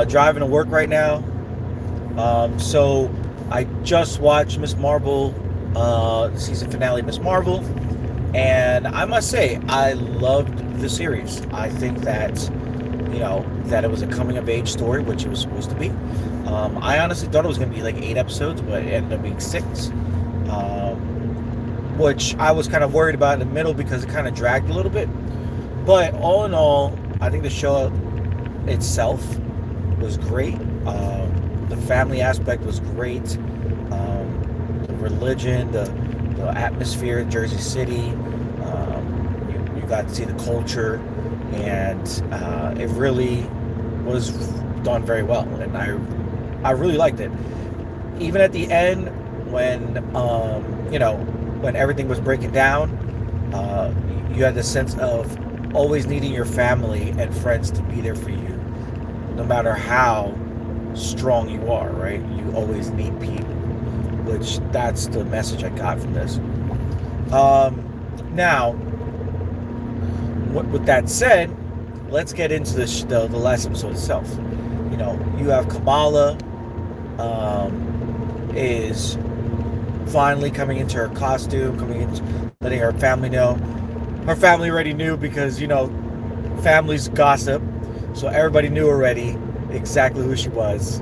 Driving to work right now. So I just watched Miss Marvel, the season finale, Miss Marvel, and I must say I loved the series. I think that that it was a coming of age story, which it was supposed to be. I honestly thought it was going to be like 8 episodes, but it ended up being six, which I was kind of worried about in the middle because it kind of dragged a little bit. But all in all, I think the show itself was great. The family aspect was great. The religion, the atmosphere in Jersey City. You got to see the culture, and it really was done very well. And I really liked it. Even at the end, when when everything was breaking down, you had the sense of always needing your family and friends to be there for you, no matter how strong you are, right? You always need people, which that's the message I got from this. Now, with that said, let's get into the last episode itself. You have Kamala is finally coming into her costume, letting her family know. Her family already knew because families gossip, so everybody knew already exactly who she was.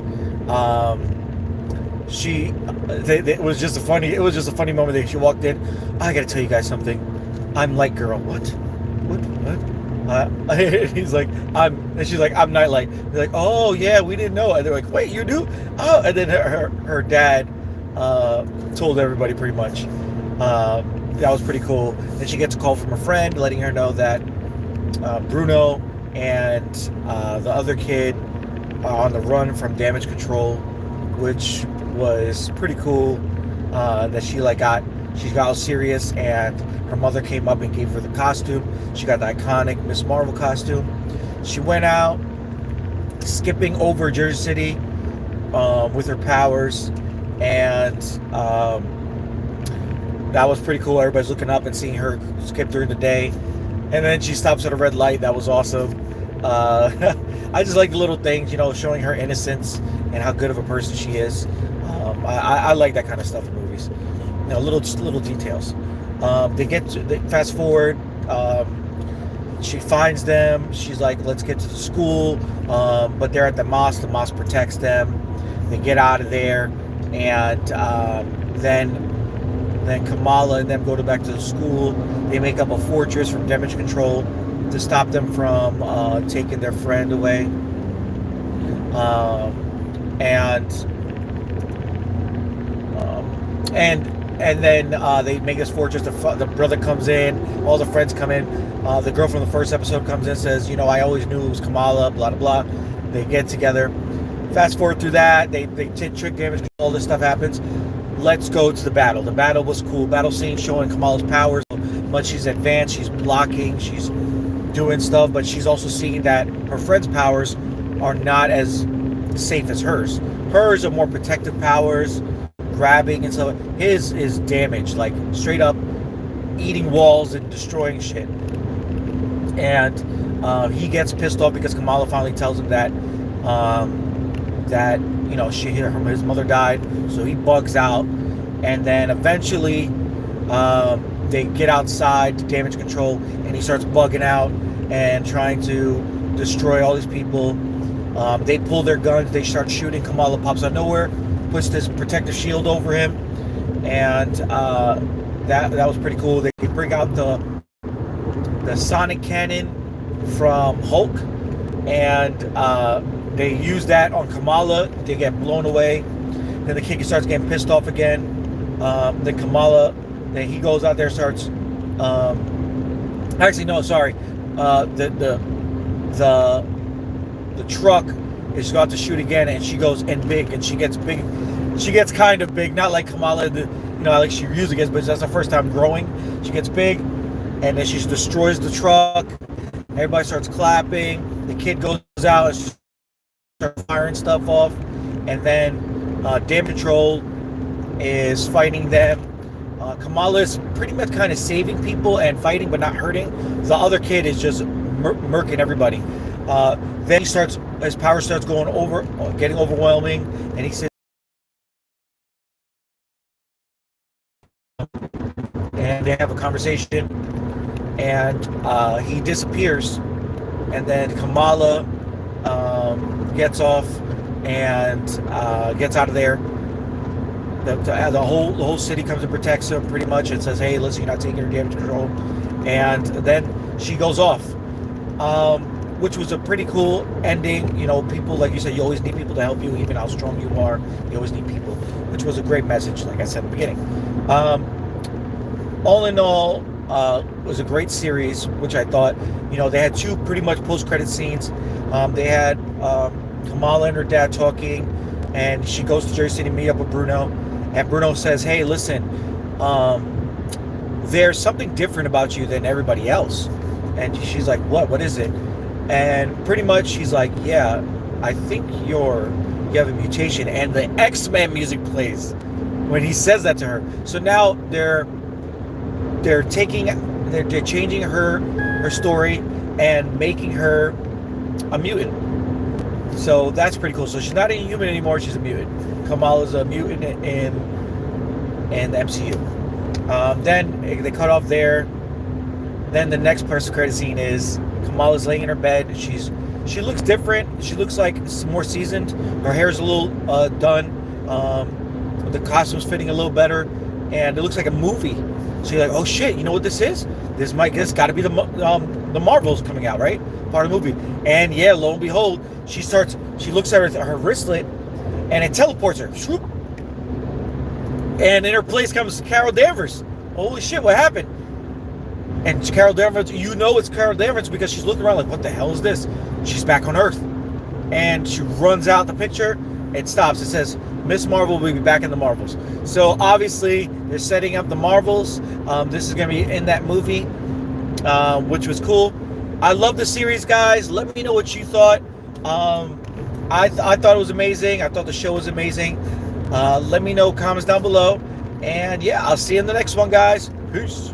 It was just a funny moment that she walked in. I gotta tell you guys something. I'm Light Girl. What? He's like, and she's like, I'm Nightlight. They're like, oh yeah, we didn't know. And they're like, wait, you do? Oh, and then her dad told everybody pretty much. That was pretty cool. Then she gets a call from a friend letting her know that Bruno and the other kid are on the run from damage control, which was pretty cool. That she got all serious, and her mother came up and gave her the costume. She got the iconic Miss Marvel costume. She went out, skipping over Jersey City with her powers, and that was pretty cool. Everybody's looking up and seeing her skip during the day, and then she stops at a red light. That was awesome. I just like the little things, showing her innocence and how good of a person she is. I like that kind of stuff in movies. Little details. They fast forward. She finds them. She's like, let's get to the school. But they're at the mosque. The mosque protects them. They get out of there, and then Kamala and them go back to the school. They make up a fortress from damage control to stop them from taking their friend away. And then they make this fortress. The brother comes in. All the friends come in. The girl from the first episode comes in and says, I always knew it was Kamala, blah, blah, blah. They get together. Fast forward through that. They trick damage. All this stuff happens. Let's go to the battle. The battle was cool. Battle scene showing Kamala's powers. But she's advanced. She's blocking. She's doing stuff. But she's also seeing that her friend's powers are not as safe as hers. Hers are more protective powers, grabbing and stuff. His is damage, like straight up eating walls and destroying shit. And he gets pissed off because Kamala finally tells him that his mother died. So he bugs out, and then eventually they get outside to damage control, and he starts bugging out and trying to destroy all these people. They pull their guns. They start shooting. Kamala pops out of nowhere, puts this protective shield over him, and that was pretty cool. They bring out the sonic cannon from Hulk, and they use that on Kamala. They get blown away. Then the kid starts getting pissed off again. Then Kamala, then he goes out there, starts. Actually, no, sorry. The truck is about to shoot again, and she goes in big, and she gets big. She gets kind of big, not like Kamala, like she usually gets, but that's the first time growing. She gets big, and then she destroys the truck. Everybody starts clapping. The kid goes out and starts firing stuff off, and then Damage Control is fighting them. Kamala is pretty much kind of saving people and fighting, but not hurting. The other kid is just murking everybody. Then he starts his power starts getting overwhelming, and he says, and they have a conversation, and he disappears, and then Kamala gets off and gets out of there. The whole city comes and protects him pretty much and says, hey, listen, you're not taking her damage control. And then she goes off, which was a pretty cool ending. You know, people, like you said, you always need people to help you, even how strong you are. You always need people, which was a great message, like I said in the beginning. All in all, it was a great series, which I thought, you know, they had two pretty much post-credit scenes. They had Kamala and her dad talking, and she goes to Jersey City to meet up with Bruno. And Bruno says, hey, listen, there's something different about you than everybody else. And she's like, what is it? And pretty much she's like, yeah, I think you have a mutation. And the X-Men music plays when he says that to her. So now they're changing her story and making her a mutant. So that's pretty cool. So she's not a human anymore, she's a mutant. Kamala's a mutant in the MCU. Then they cut off there. Then the next post-credit scene is Kamala's laying in her bed. She looks different. She looks like more seasoned. Her hair's a little done. The costume's fitting a little better, and it looks like a movie. So you're like, oh shit, you know what this is? This got to be the Marvels coming out, right? Part of the movie. And yeah, lo and behold, she looks at her wristlet, and it teleports her. Swoop. And in her place comes Carol Danvers. Holy shit, what happened? And Carol Danvers, you know it's Carol Danvers because she's looking around like, what the hell is this? She's back on Earth. And she runs out the picture. It stops. It says, Miss Marvel will be back in the Marvels. So obviously, they're setting up the Marvels. This is going to be in that movie, which was cool. I love the series, guys. Let me know what you thought. I thought it was amazing. I thought the show was amazing. Let me know, comments down below. And yeah, I'll see you in the next one, guys. Peace.